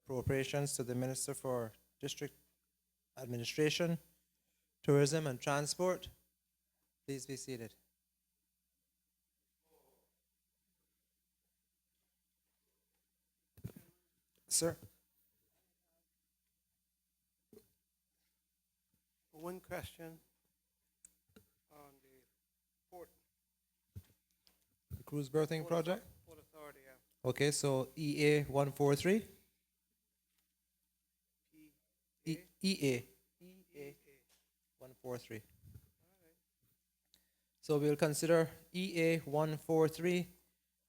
appropriations to the Minister for District Administration, Tourism and Transport. Please be seated. Sir. One question on the port. The cruise berthing project? Port Authority, yeah. Okay, so EA 143? EA 143. So we'll consider EA 143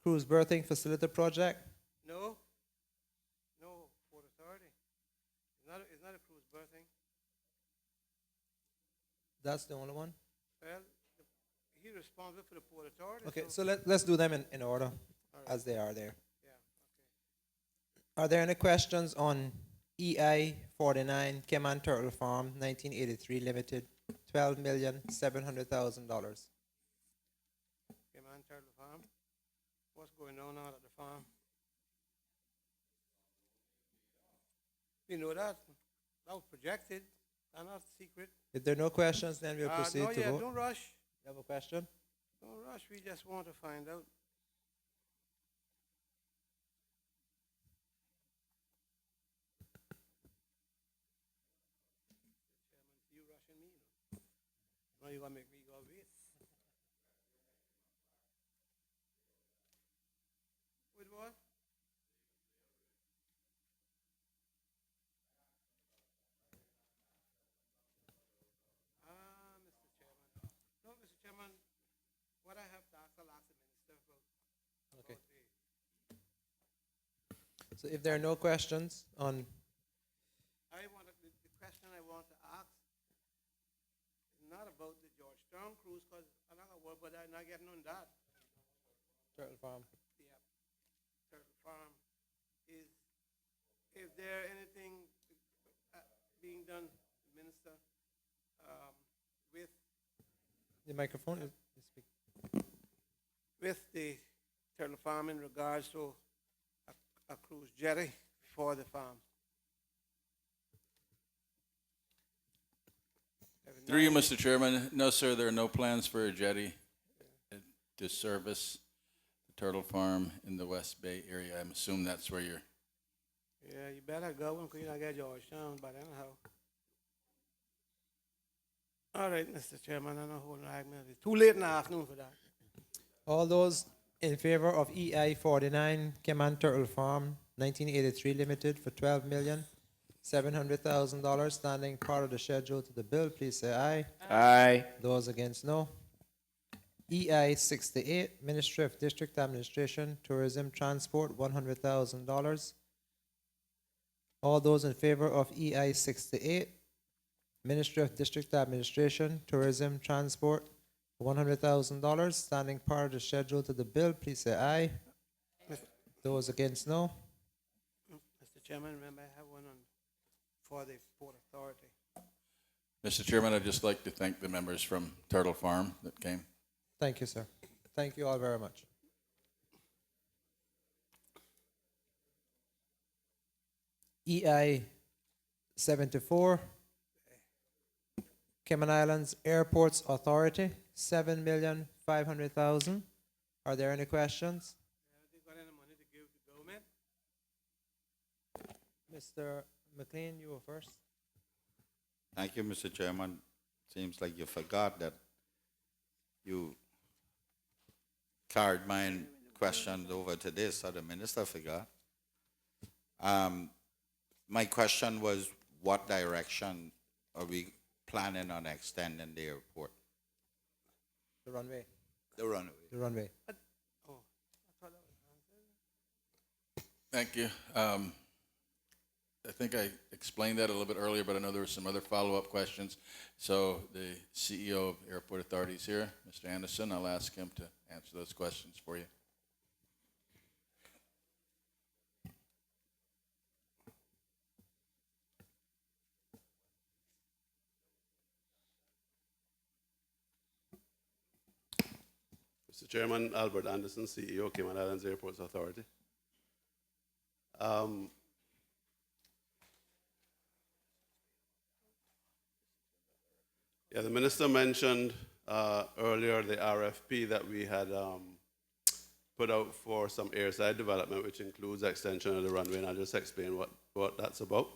cruise berthing facility project. No, Port Authority. It's not a cruise berthing. That's the only one? Well, he's responsible for the Port Authority. Okay, so let's do them in order right. as they are there. Yeah, okay. Are there any questions on EI 49 Cayman Turtle Farm 1983 Limited, $12,700,000? Cayman Turtle Farm. What's going on out at the farm? We know that. That was projected. That's not secret. If there are no questions, then we'll proceed no, to yeah, vote. don't rush. You have a question? Don't rush. We just want to find out. Chairman, you rushing me? No, you're going to make me go wait. With what? Mr. Chairman. No, Mr. Chairman, what I have to ask, I'll ask the minister about. Okay. So if there are no questions on, The question I want to ask is not about the Georgetown cruise, because I'm not going to worry about that, I'm not getting on that. Turtle Farm. Yeah, Turtle Farm. Is there anything being done, Minister, with The microphone is speaking. with the Turtle Farm in regards to a cruise jetty for the farm? Through you, Mr. Chairman. No, sir, there are no plans for a jetty to service the Turtle Farm in the West Bay area. I'm assuming that's where you're. Yeah, you better go because you're not get Georgetown, but anyhow. All right, Mr. Chairman, I know who it's too late in the afternoon for that. All those in favor of EI 49 Cayman Turtle Farm 1983 Limited for $12,700,000 standing part of the schedule to the bill, please say aye. Aye. Those against, no. EI 68 Ministry of District Administration, Tourism, Transport, $100,000. All those in favor of EI 68 Ministry of District Administration, Tourism, Transport, $100,000 standing part of the schedule to the bill, please say aye. Those against, no. Mr. Chairman, remember I have one on for the Port Authority. Mr. Chairman, I'd just like to thank the members from Turtle Farm that came. Thank you, sir. Thank you all very much. EI 74 Cayman Islands Airports Authority, $7,500,000. Are there any questions? Have they got any money to give the government? Mr. McLean, you were first. Thank you, Mr. Chairman. Seems like you forgot that you carried my questions over to this, so the minister forgot. My question was, what direction are we planning on extending the airport? The runway. The runway. The runway. Oh, I thought that was answered. Thank you. I think I explained that a little bit earlier, but I know there were some other follow-up questions. So the CEO of Airport Authority is here, Mr. Anderson. I'll ask him to answer those questions for you. Mr. Chairman, Albert Anderson, CEO, Cayman Islands Airports Authority. Yeah, the minister mentioned earlier the RFP that we had put out for some airside development, which includes extension of the runway, and I'll just explain what that's about.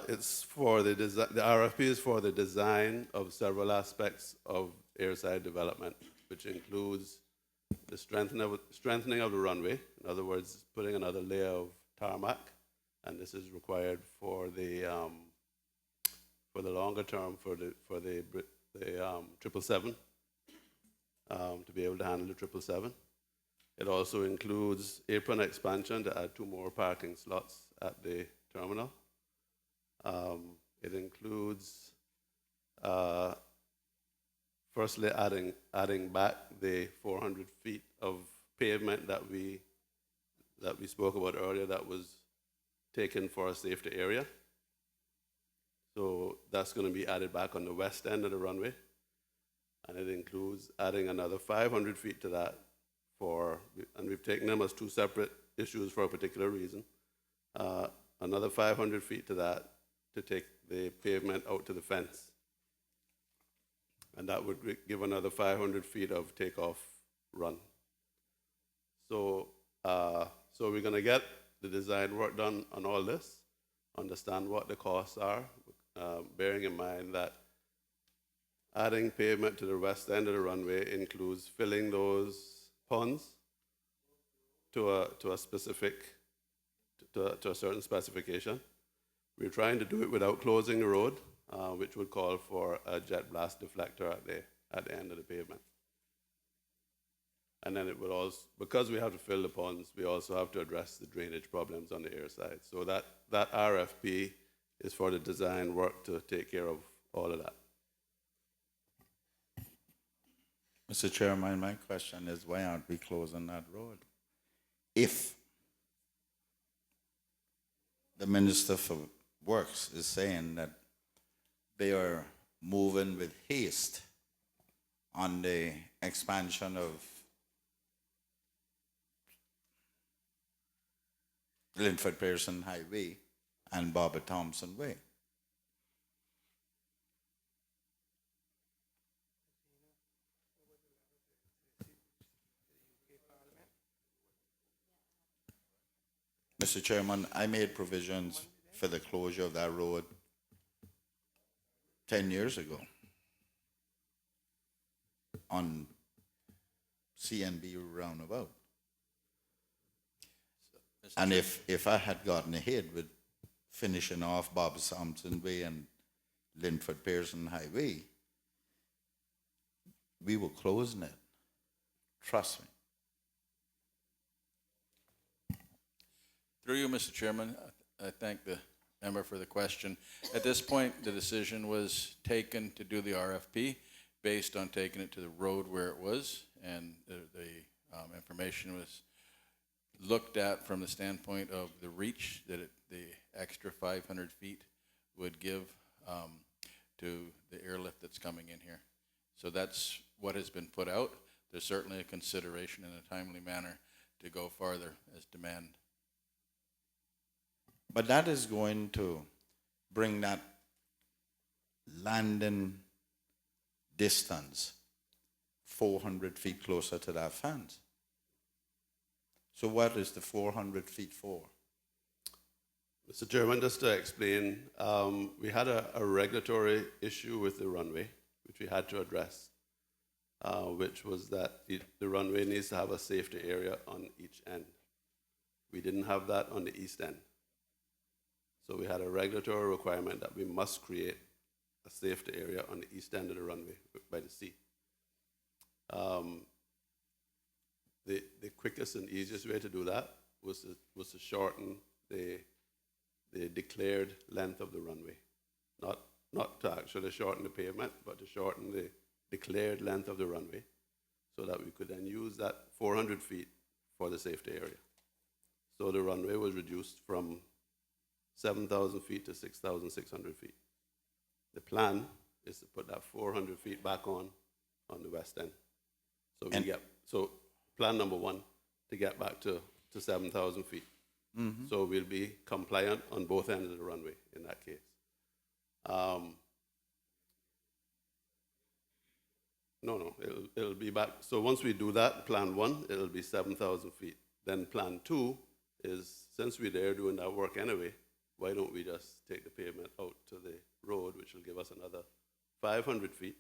It's for the RFP is for the design of several aspects of airside development, which includes the strengthening of the runway. In other words, putting another layer of tarmac, and this is required for the longer term for the 777 to be able to handle the 777. It also includes apron expansion to add 2 more parking slots at the terminal. It includes firstly adding back the 400 feet of pavement that we spoke about earlier that was taken for a safety area. So that's going to be added back on the west end of the runway. And it includes adding another 500 feet to that and we've taken them as 2 separate issues for a particular reason. Another 500 feet to that to take the pavement out to the fence. And that would give another 500 feet of takeoff run. So we're going to get the design work done on all this, understand what the costs are, bearing in mind that adding pavement to the west end of the runway includes filling those ponds to a certain specification. We're trying to do it without closing the road, which would call for a jet blast deflector at the end of the pavement. And then it would also, because we have to fill the ponds, we also have to address the drainage problems on the air side. So that RFP is for the design work to take care of all of that. Mr. Chairman, my question is, why aren't we closing that road? If the Minister for Works is saying that they are moving with haste on the expansion of Linford Pearson Highway and Barbara Thompson Way. Mr. Chairman, I made provisions for the closure of that road 10 years ago on CNB roundabout. And if I had gotten ahead with finishing off Bob Thompson Way and Linford Pearson Highway, we were closing it. Trust me. Through you, Mr. Chairman, I thank the member for the question. At this point, the decision was taken to do the RFP based on taking it to the road where it was, and the information was looked at from the standpoint of the reach that the extra 500 feet would give to the airlift that's coming in here. So that's what has been put out. There's certainly a consideration in a timely manner to go farther as demand. But that is going to bring that landing distance 400 feet closer to that fence. So what is the 400 feet for? Mr. Chairman, just to explain, we had a regulatory issue with the runway, which we had to address, which was that the runway needs to have a safety area on each end. We didn't have that on the east end. So we had a regulatory requirement that we must create a safety area on the east end of the runway by the sea. The quickest and easiest way to do that was to shorten the declared length of the runway. Not to actually shorten the pavement, but to shorten the declared length of the runway so that we could then use that 400 feet for the safety area. So the runway was reduced from 7,000 feet to 6,600 feet. The plan is to put that 400 feet back on the west end. So plan number 1, to get back to 7,000 feet. Mm-hmm. So we'll be compliant on both ends of the runway in that case. No, it'll be back. So once we do that, plan 1, it'll be 7,000 feet. Then plan 2 is, since we're there doing that work anyway, why don't we just take the pavement out to the road, which will give us another 500 feet,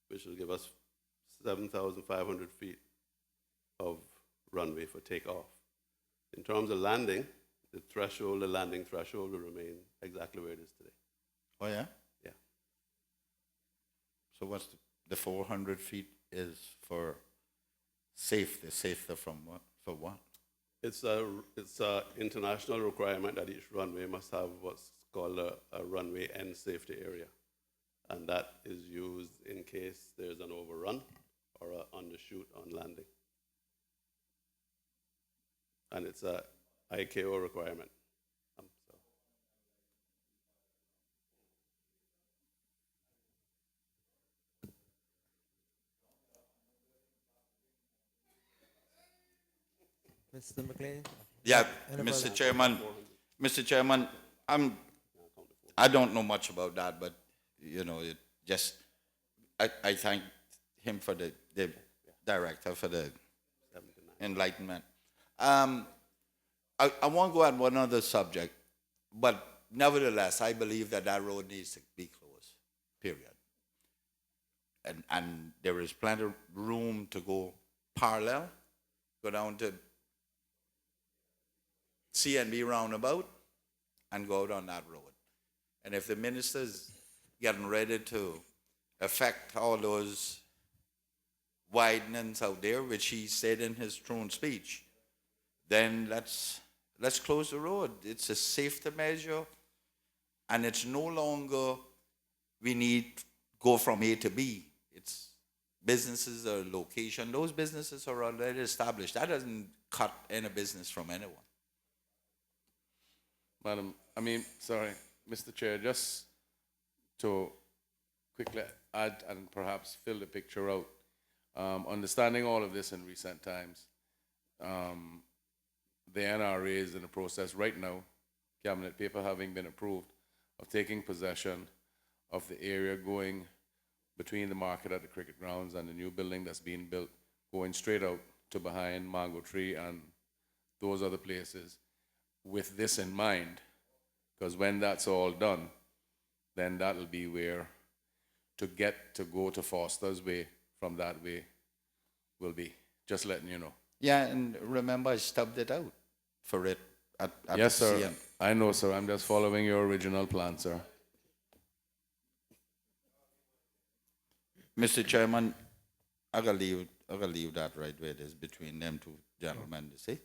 which will give us 7,500 feet of runway for takeoff. In terms of landing, the landing threshold will remain exactly where it is today. Oh, yeah? Yeah. So what's the 400 feet is for safety? Safety from what? For what? It's a international requirement that each runway must have what's called a runway end safety area. And that is used in case there's an overrun or an undershoot on landing. And it's a ICAO requirement. So. Mr. McLean? Yeah, Any Mr. further- Chairman. Mr. Chairman, I don't know much about that, but it just I thank him for the director for the enlightenment. I won't go on one other subject, but nevertheless, I believe that road needs to be closed, period. And there is plenty of room to go parallel, go down to CNB roundabout, and go out on that road. And if the minister's getting ready to affect all those widenings out there, which he said in his throne speech, then let's close the road. It's a safety measure, and it's no longer we need go from A to B. It's businesses or location. Those businesses are already established. That doesn't cut any business from anyone. Mr. Chair, just to quickly add and perhaps fill the picture out, understanding all of this in recent times, the NRA is in the process right now, cabinet paper having been approved, of taking possession of the area going between the market at the cricket grounds and the new building that's being built, going straight out to behind Mango Tree and those other places, with this in mind, because when that's all done, then that'll be where to go to Foster's Way from that way will be. Just letting you know. Yeah, and remember, I stubbed it out for it at Yes, the sir. CN. I know, sir. I'm just following your original plan, sir. Mr. Chairman, I gotta leave that right where it is between them two gentlemen, you see.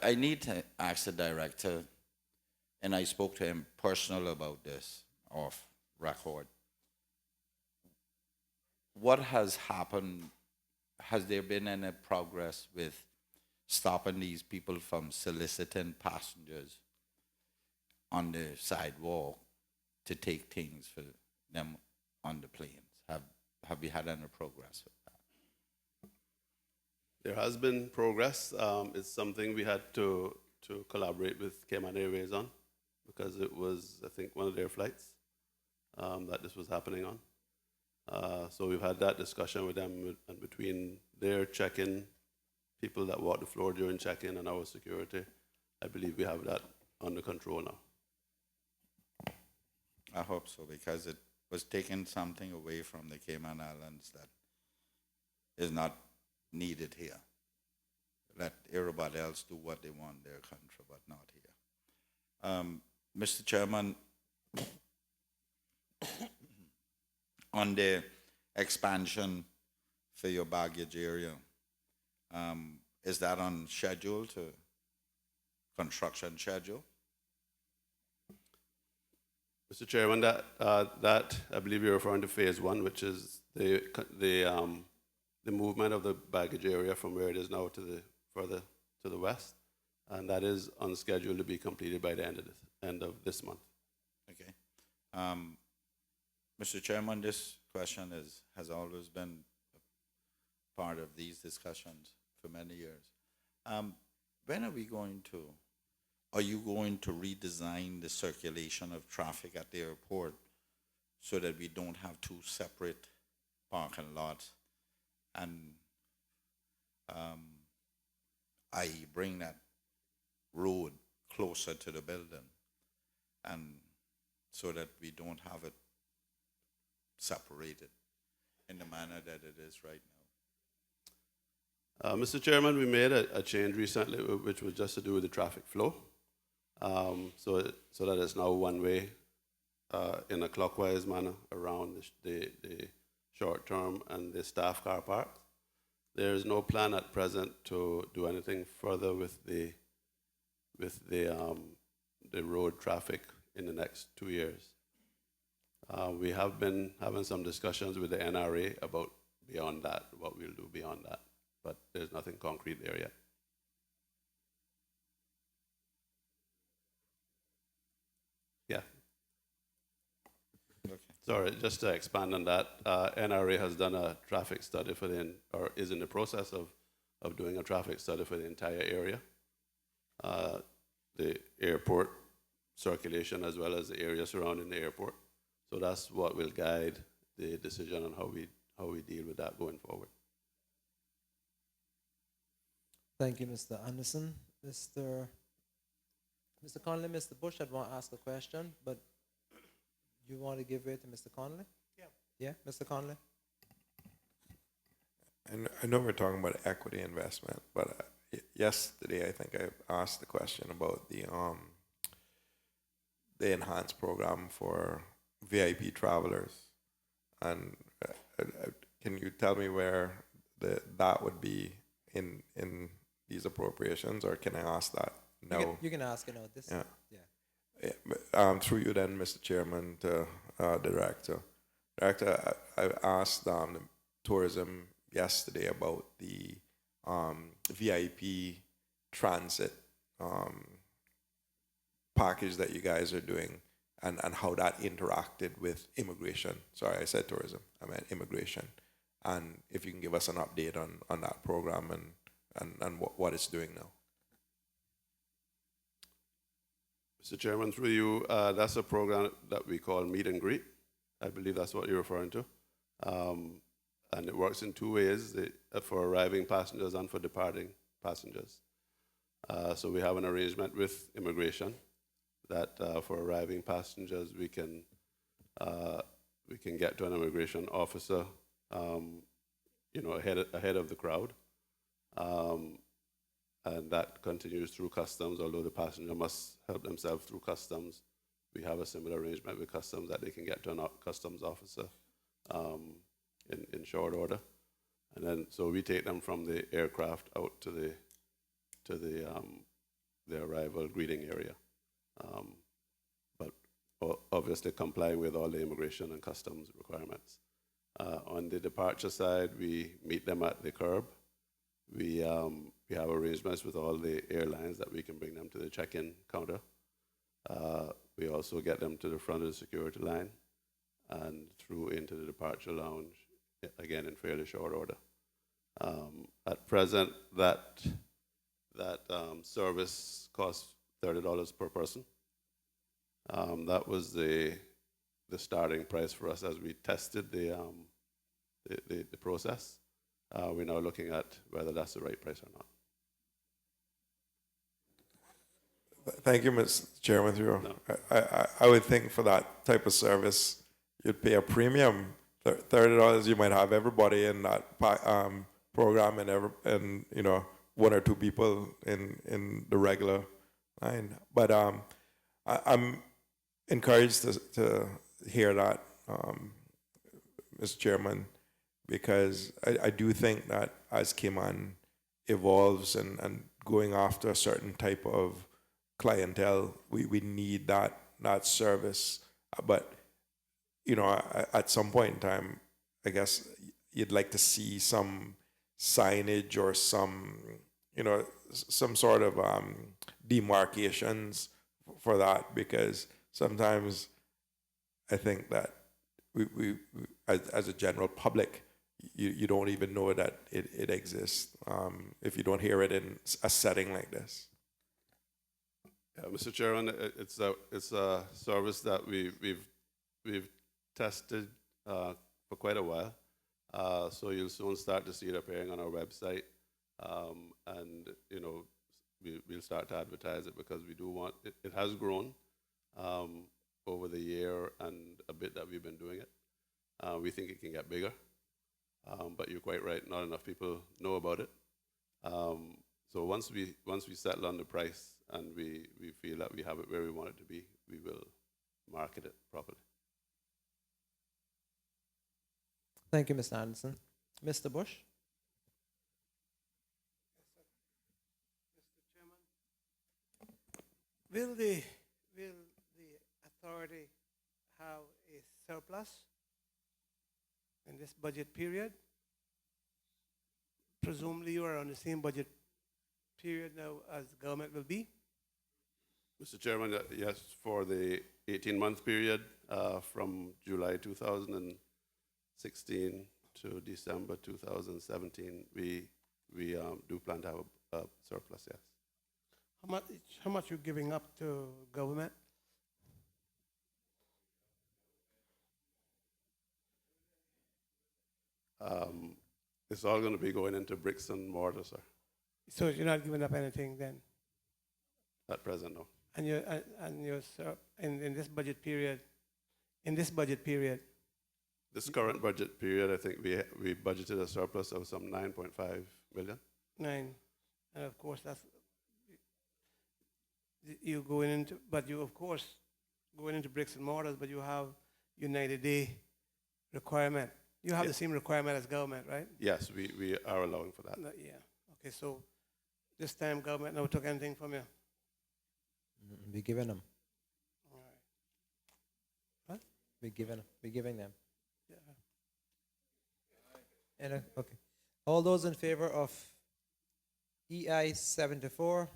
I need to ask the director, and I spoke to him personally about this off record. What has happened? Has there been any progress with stopping these people from soliciting passengers on the sidewalk to take things for them on the planes? Have we had any progress with that? There has been progress. It's something we had to collaborate with Cayman Airways on, because it was, I think, one of their flights that this was happening on. So we've had that discussion with them, and between their check-in, people that walk the floor during check-in, and our security, I believe we have that under control now. I hope so, because it was taking something away from the Cayman Islands that is not needed here. Let everybody else do what they want in their country, but not here. Mr. Chairman, on the expansion for your baggage area, is that on schedule to construction schedule? Mr. Chairman, that I believe you're referring to phase 1, which is the movement of the baggage area from where it is now to the further to the west, and that is on schedule to be completed by the end of this month. Okay. Mr. Chairman, this question has always been a part of these discussions for many years. When are you going to redesign the circulation of traffic at the airport so that we don't have two separate parking lots, and i.e. bring that road closer to the building, and so that we don't have it separated in the manner that it is right now. Mr. Chairman, we made a change recently, which was just to do with the traffic flow. So that it's now one way in a clockwise manner around the short-term and the staff car parks. There is no plan at present to do anything further with the road traffic in the next 2 years. We have been having some discussions with the NRA about beyond that, what we'll do beyond that, but there's nothing concrete there yet. Yeah. Okay. Sorry, just to expand on that, NRA has done a traffic study or is in the process of doing a traffic study for the entire area, the airport circulation as well as the area surrounding the airport. So that's what will guide the decision on how we deal with that going forward. Thank you, Mr. Anderson. Mr. Conley, Mr. Bush, I'd want to ask a question, but you want to give way to Mr. Conley? Yeah. Yeah, Mr. Conley? And I know we're talking about equity investment, but yesterday I think I asked the question about the enhanced program for VIP travelers, and can you tell me where that would be in these appropriations, or can I ask that? No. You can ask it now. Yeah. Yeah. Yeah, through you then, Mr. Chairman, to the Director. Director, I asked the tourism yesterday about the VIP transit package that you guys are doing, and how that interacted with immigration. Sorry, I said tourism, I meant immigration. And if you can give us an update on that program and what it's doing now. Mr. Chairman, through you, that's a program that we call Meet and Greet. I believe that's what you're referring to. And it works in two ways, for arriving passengers and for departing passengers. So we have an arrangement with immigration that for arriving passengers, we can get to an immigration officer, ahead of the crowd. And that continues through customs, although the passenger must help themselves through customs. We have a similar arrangement with customs that they can get to a customs officer in short order. And then, so we take them from the aircraft out to the arrival greeting area. But obviously complying with all the immigration and customs requirements. On the departure side, we meet them at the curb. We have arrangements with all the airlines that we can bring them to the check-in counter. We also get them to the front of the security line and through into the departure lounge, again in fairly short order. At present, that service costs $30 per person. That was the starting price for us as we tested the process. We're now looking at whether that's the right price or not. Thank you, Mr. Chairman. Through No. I would think for that type of service, you'd pay a premium. $30, you might have everybody in that program, and one or two people in the regular line. But I'm encouraged to hear that, Mr. Chairman, because I do think that as Cayman evolves and going after a certain type of clientele, we need that service. But at some point in time, I guess you'd like to see some signage or some sort of demarcations for that, because sometimes I think that we as a general public, you don't even know that it exists if you don't hear it in a setting like this. Yeah, Mr. Chairman, it's a service that we've tested for quite a while. So you'll soon start to see it appearing on our website. And, you know, we'll start to advertise it because we do want it. It has grown over the year and a bit that we've been doing it. We think it can get bigger. But you're quite right, not enough people know about it. So once we settle on the price and we feel that we have it where we want it to be, we will market it properly. Thank you, Mr. Anderson. Mr. Bush? Mr. Chairman, will the authority have a surplus in this budget period? Presumably you are on the same budget period now as the government will be. Mr. Chairman, yes, for the 18-month period from July 2016 to December 2017, we do plan to have a surplus, yes. How much you giving up to government? It's all going to be going into bricks and mortar, sir. So you're not giving up anything then? At present, no. And you're in this budget period, this current budget period, I think we budgeted a surplus of some 9.5 million. 9, and of course that's you going into, but you of course going into bricks and mortars, but you have your 90-day requirement. You have the same requirement as government, right? Yes, we are allowing for that. Yeah. Okay, so this time government never took anything from you. We're giving them. All right. What? We're giving them. Yeah. Okay. All those in favor of EI 74,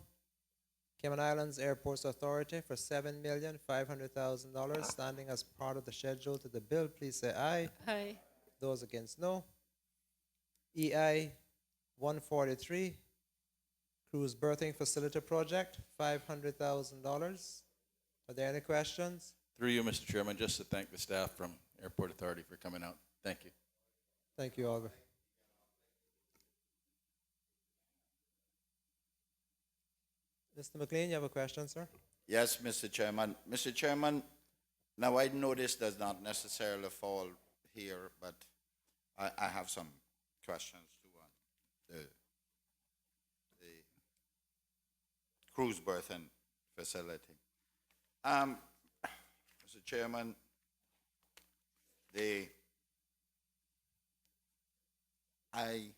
Cayman Islands Airports Authority for $7,500,000, standing as part of the schedule to the bill, please say aye. Aye. Those against, no. EI 143, Cruise Berthing Facility Project, $500,000. Are there any questions? Through you, Mr. Chairman, just to thank the staff from Airport Authority for coming out. Thank you. Thank you, Olga. Mr. McLean, you have a question, sir? Yes, Mr. Chairman. Mr. Chairman, now I know this does not necessarily fall here, but I have some questions too on the cruise berthing facility. Mr. Chairman, I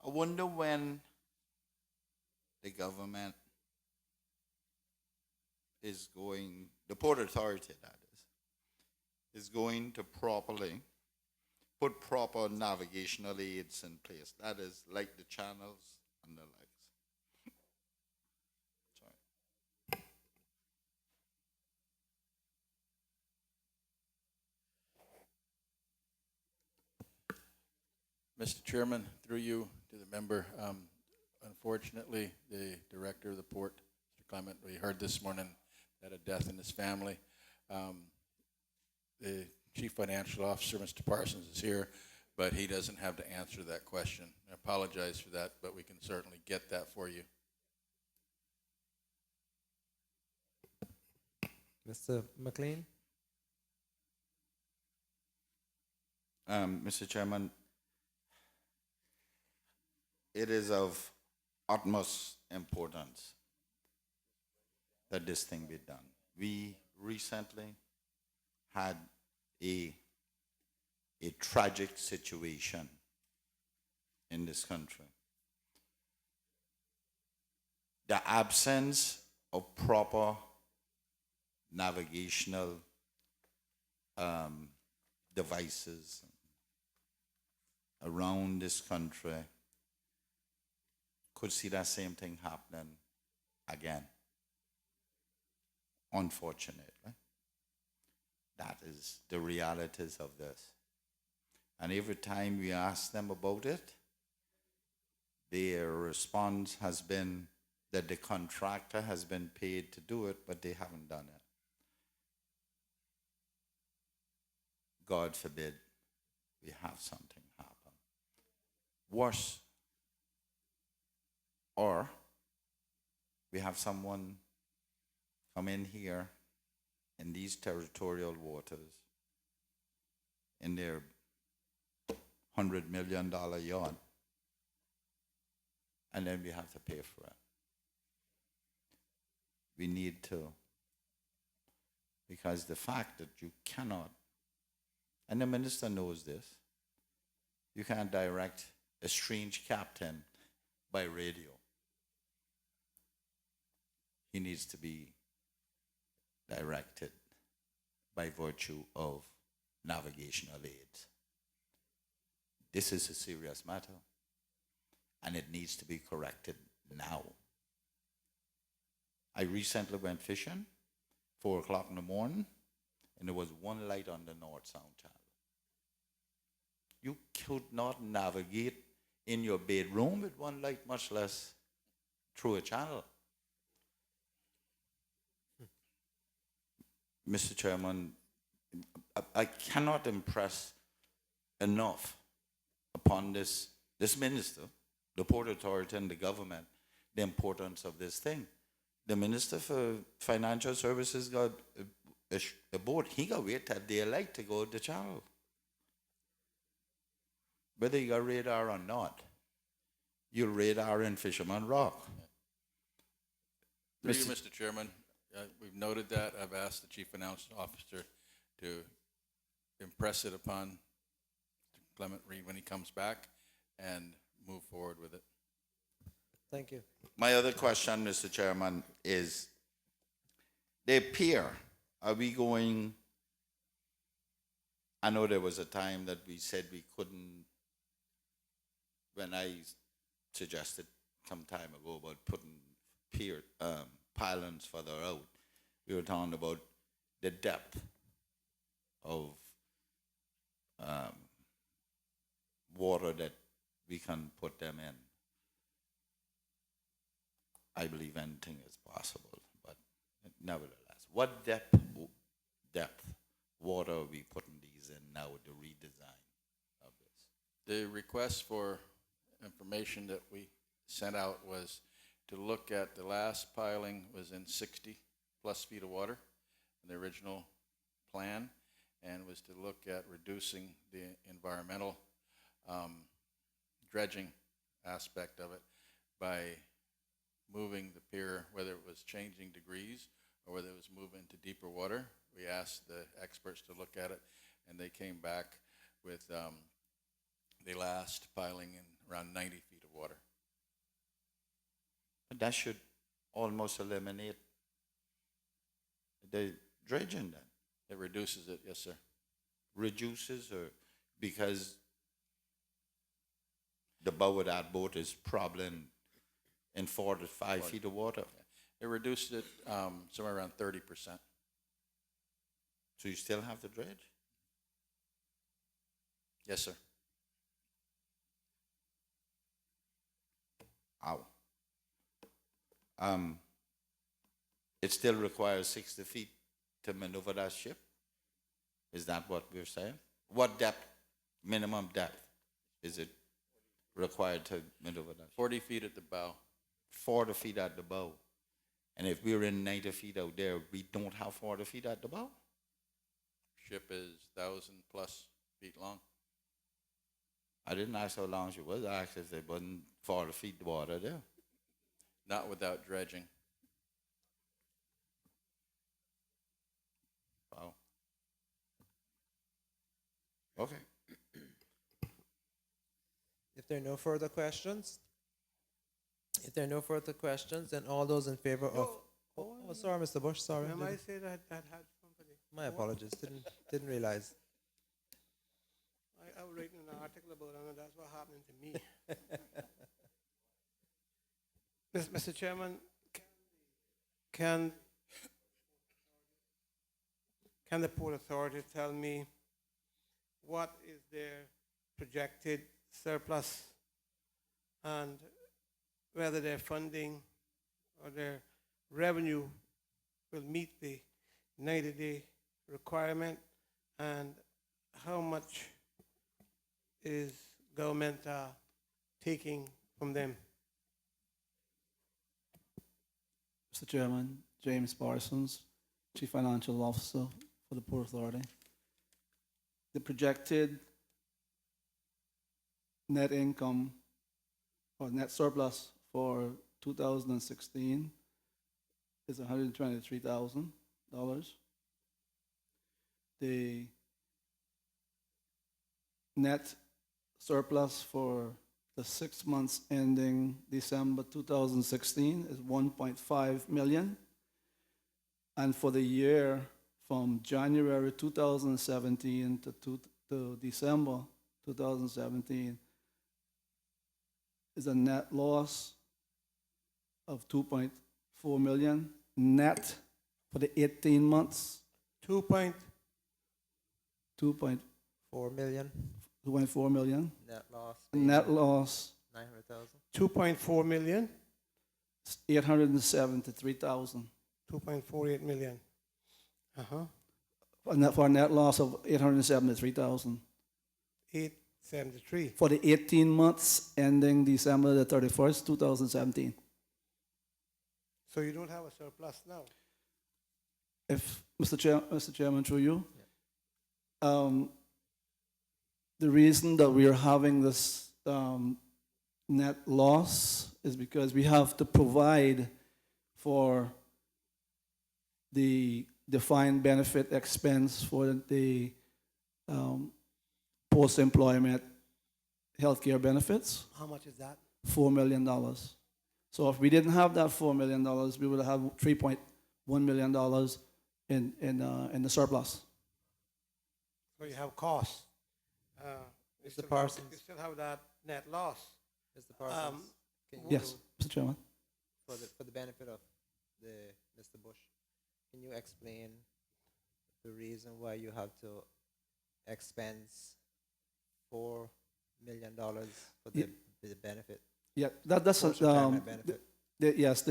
wonder when the government is going, the Port Authority that is going to properly put proper navigational aids in place. That is like the channels and the likes. Sorry. Mr. Chairman, through you to the member, unfortunately, the director of the port, Mr. Clement, we heard this morning had a death in his family. The chief financial officer, Mr. Parsons, is here, but he doesn't have to answer that question. I apologize for that, but we can certainly get that for you. Mr. McLean? Mr. Chairman, it is of utmost importance that this thing be done. We recently had a tragic situation in this country. The absence of proper navigational devices around this country could see that same thing happening again. Unfortunately. That is the realities of this. And every time we ask them about it, their response has been that the contractor has been paid to do it, but they haven't done it. God forbid, we have something happen. Worse, or we have someone come in here in these territorial waters in their $100 million yacht, and then we have to pay for it. We need to, because the fact that you cannot, and the minister knows this, you can't direct a strange captain by radio. He needs to be directed by virtue of navigational aids. This is a serious matter, and it needs to be corrected now. I recently went fishing, 4 o'clock in the morning, and there was one light on the north-south channel. You could not navigate in your bedroom with one light, much less through a channel. Mr. Chairman, I cannot impress enough upon this minister, the Port Authority and the government, the importance of this thing. The Minister for Financial Services got a boat. He got to wait till daylight to go to the channel. Whether you got radar or not, you'll radar in Fisherman Rock. Through you, Mr. Chairman, we've noted that. I've asked the Chief Financial Officer to impress it upon Mr. Clement Reed when he comes back and move forward with it. Thank you. My other question, Mr. Chairman, is the pier. Are we going? I know there was a time that we said we couldn't, when I suggested some time ago about putting pier pylons further out, we were talking about the depth of water that we can put them in. I believe anything is possible, but nevertheless, what depth water are we putting these in now with the redesign of this? The request for information that we sent out was to look at the last piling was in 60 plus feet of water in the original plan, and was to look at reducing the environmental dredging aspect of it by moving the pier, whether it was changing degrees or whether it was moving to deeper water. We asked the experts to look at it, and they came back with the last piling in around 90 feet of water. But that should almost eliminate the dredging then. It reduces it, yes, sir. Reduces, or because the bow of that boat is probably in 4 to 5 feet of water. It reduced it somewhere around 30%. So you still have to dredge? Yes, sir. Ow. It still requires 60 feet to maneuver that ship? Is that what we're saying? What depth, minimum depth, is it required to maneuver that ship? 40 feet at the bow. 40 feet at the bow. And if we're in 90 feet out there, we don't have 40 feet at the bow? Ship is 1,000 plus feet long. I didn't ask how long she was. I asked if there wasn't 40 feet water there. Not without dredging. Wow. Okay. If there are no further questions, then all those in favor of... Oh, sorry, Mr. Bush, sorry. Remember I said that had somebody. My apologies, didn't realize. I was writing an article about it, and that's what happened to me. Mr. Chairman, can the Port Authority tell me what is their projected surplus and whether their funding or their revenue will meet the 90-day requirement, and how much is government taking from them? Mr. Chairman, James Parsons, Chief Financial Officer for the Port Authority. The projected net income or net surplus for 2016 is $123,000. The net surplus for the 6 months ending December 2016 is 1.5 million. And for the year from January 2017 to December 2017 is a net loss of 2.4 million net for the 18 months. 2.4 4 million million. net loss. Net loss 900,000. 2.4 million, 873,000. 2.48 million. Uh-huh. For a net loss of 873,000 873. for the 18 months ending December the 31st, 2017. So you don't have a surplus now? If Mr. Chairman, through you, the reason that we are having this net loss is because we have to provide for the defined benefit expense for the post-employment healthcare benefits, How much is that? $4 million. So if we didn't have that $4 million, we would have $3.1 million in the surplus. So you have costs. You Mr. still have- Parsons. You still have that net loss. Mr. Parsons, can you, Yes, Mr. Chairman. for the benefit of Mr. Bush, can you explain the reason why you have to expense $4 million for the benefit? Yeah, that's Post-retirement benefit. yes,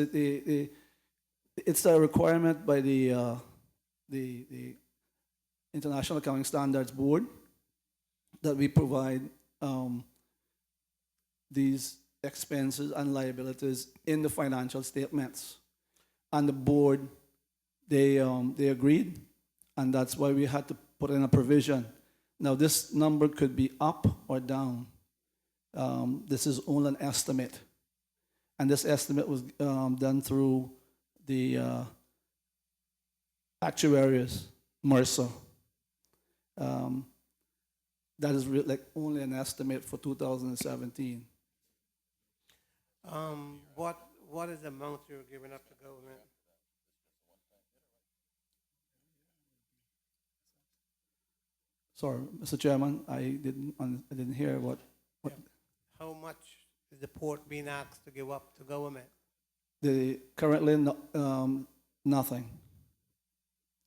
it's a requirement by the International Accounting Standards Board that we provide these expenses and liabilities in the financial statements. And the board, they agreed, and that's why we had to put in a provision. Now, this number could be up or down. This is only an estimate. And this estimate was done through the actuaries, Mercer. That is like only an estimate for 2017. What is the amount you're giving up to government? Sorry, Mr. Chairman, I didn't hear what How much is the port being asked to give up to government? currently nothing.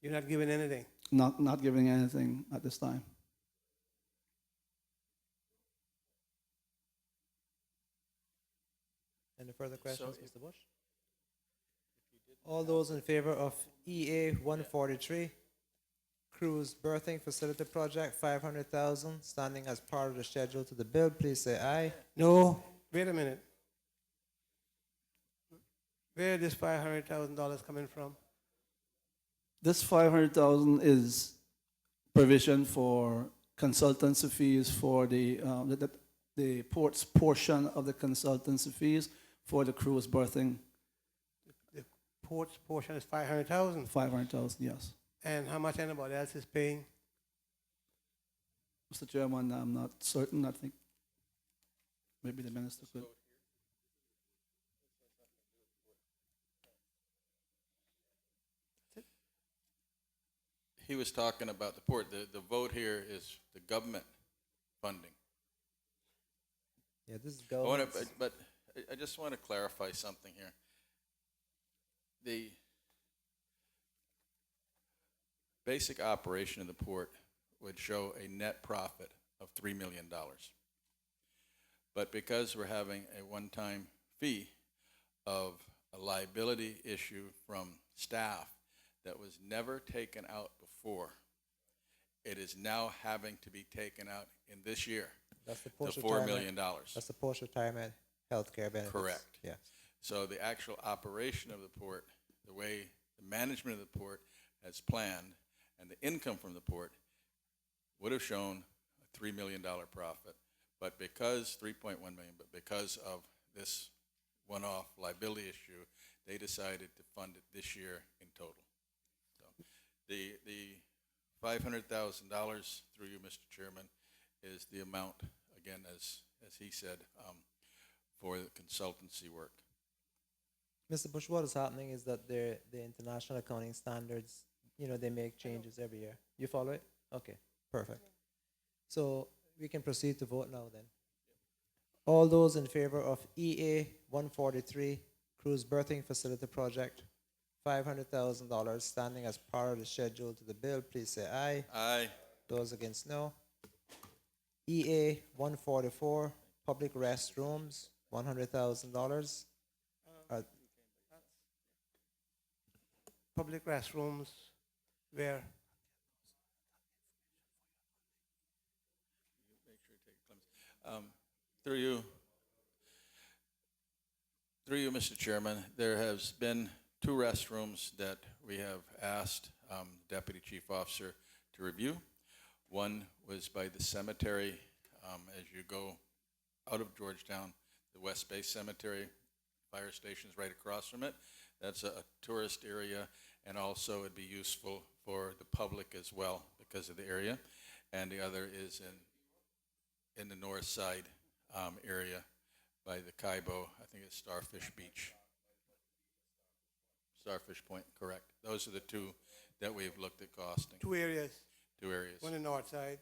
You're not giving anything. Not giving anything at this time. Any further questions, Mr. Bush? All those in favor of EA 143, cruise berthing facility project, 500,000, standing as part of the schedule to the bill, please say aye. No, wait a minute. Where is this $500,000 coming from? This 500,000 is provision for consultancy fees for the port's portion of the consultancy fees for the cruise berthing. The port's portion is 500,000. 500,000, yes. And how much anybody else is paying? Mr. Chairman, I'm not certain. I think maybe the minister could. He was talking about the port. The vote here is the government funding. Yeah, this is I wanna, government. but I just want to clarify something here. The basic operation of the port would show a net profit of $3 million. But because we're having a one-time fee of a liability issue from staff that was never taken out before, it is now having to be taken out in this year, That's the the $4 post-retirement. million. That's the post-retirement healthcare benefits. Correct. Yes. So the actual operation of the port, the way the management of the port has planned, and the income from the port would have shown a $3 million profit. But because, 3.1 million, but because of this one-off liability issue, they decided to fund it this year in total. So the $500,000 through you, Mr. Chairman, is the amount, again, as he said, for the consultancy work. Mr. Bush, what is happening is that the international accounting standards, they make changes every year. You follow it? Okay, perfect. So we can proceed to vote now then. All those in favor of EA 143, Cruise Berthing Facility Project, $500,000 standing as part of the schedule to the bill, please say aye. Aye. Those against, no. EA 144, Public Restrooms, $100,000. Public restrooms where? Through you, Mr. Chairman, there has been 2 restrooms that we have asked Deputy Chief Officer to review. One was by the cemetery as you go out of Georgetown, the West Bay Cemetery, fire station's right across from it. That's a tourist area, and also it'd be useful for the public as well because of the area. And the other is in the north side area by the Caibo, I think it's Starfish Beach. Starfish Point, correct. Those are the 2 that we've looked at costing. 2 areas. 2 areas. One in the north side.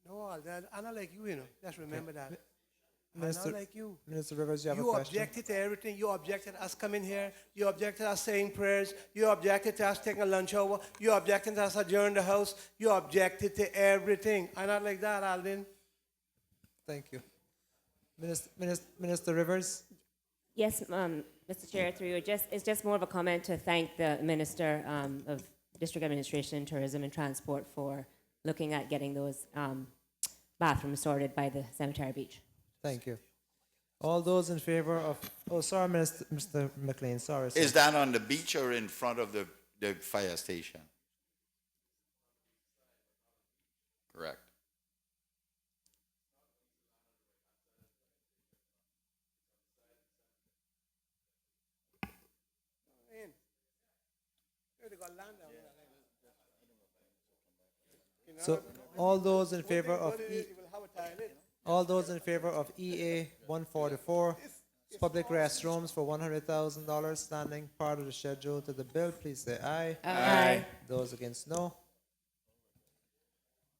No, I'm not like you, Just remember that. I'm not Minister, like you. Minister Rivers, you have a You question? objected to everything. You objected us coming here. You objected us saying prayers. You objected to us taking a lunch hour. You objected to us adjourning the house. You objected to everything. I'm not like that, Alvin. Thank you. Minister Rivers? Yes, Mr. Chair, through you. It's just more of a comment to thank the Minister of District Administration, Tourism and Transport for looking at getting those bathrooms sorted by the Cemetery Beach. Thank you. All those in favor of, sorry, Mr. McLean, sorry. Sir. Is that on the beach or in front of the fire station? Correct. So all those in favor of all those in favor of EA 144, public restrooms for $100,000 standing part of the schedule to the bill, please say aye. Aye. Those against, no.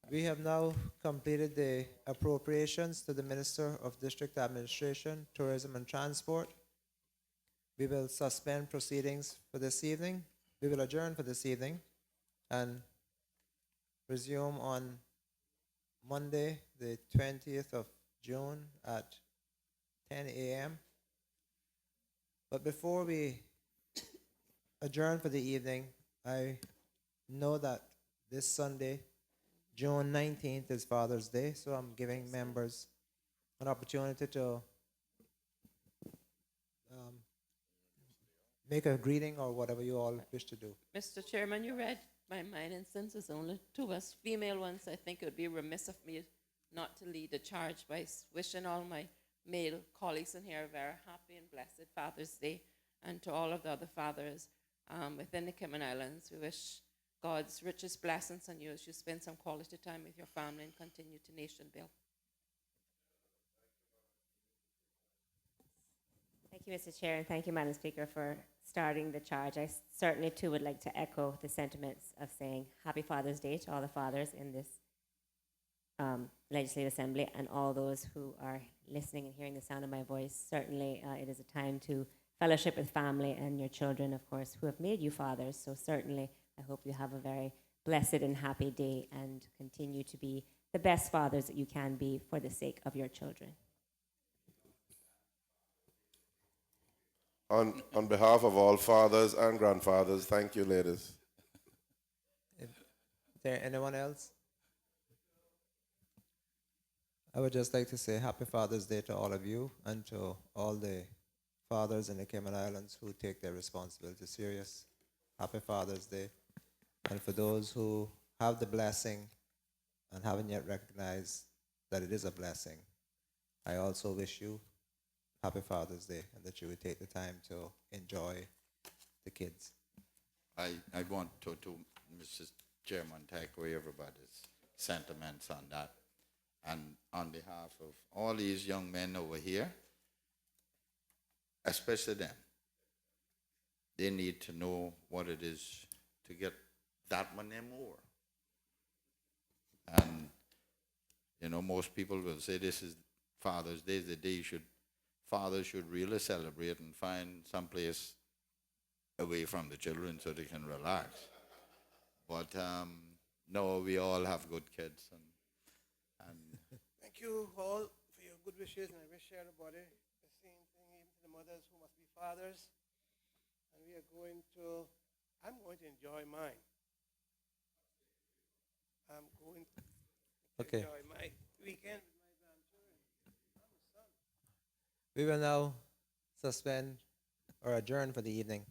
We have now completed the appropriations to the Minister of District Administration, Tourism and Transport. We will suspend proceedings for this evening. We will adjourn for this evening and resume on Monday, the 20th of June at 10 a.m. But before we adjourn for the evening, I know that this Sunday, June 19th, is Father's Day, so I'm giving members an opportunity to make a greeting or whatever you all wish to do. Mr. Chairman, you read my mind, and since there's only 2 of us female ones, I think it would be remiss of me not to lead the charge by wishing all my male colleagues in here a very happy and blessed Father's Day, and to all of the other fathers within the Cayman Islands. We wish God's richest blessings on you as you spend some quality time with your family and continue to nation build. Thank you, Mr. Chair, and thank you, Madam Speaker, for starting the charge. I certainly, too, would like to echo the sentiments of saying Happy Father's Day to all the fathers in this Legislative Assembly and all those who are listening and hearing the sound of my voice. Certainly, it is a time to fellowship with family and your children, of course, who have made you fathers. So certainly, I hope you have a very blessed and happy day and continue to be the best fathers that you can be for the sake of your children. On behalf of all fathers and grandfathers, thank you, ladies. Is there anyone else? I would just like to say Happy Father's Day to all of you and to all the fathers in the Cayman Islands who take their responsibility serious. Happy Father's Day. And for those who have the blessing and haven't yet recognized that it is a blessing, I also wish you Happy Father's Day and that you would take the time to enjoy the kids. I want to Mrs. Chairman, take away everybody's sentiments on that. And on behalf of all these young men over here, especially them, they need to know what it is to get that one and more. And, you know, most people will say this is Father's Day, the day fathers should really celebrate and find some place away from the children so they can relax. But no, we all have good kids, and Thank you all for your good wishes, and I wish everybody the same thing, even to the mothers who must be fathers. And I'm going to enjoy mine. I'm going to Okay. enjoy my weekend with my grandchildren. I'm a son. We will now suspend or adjourn for the evening.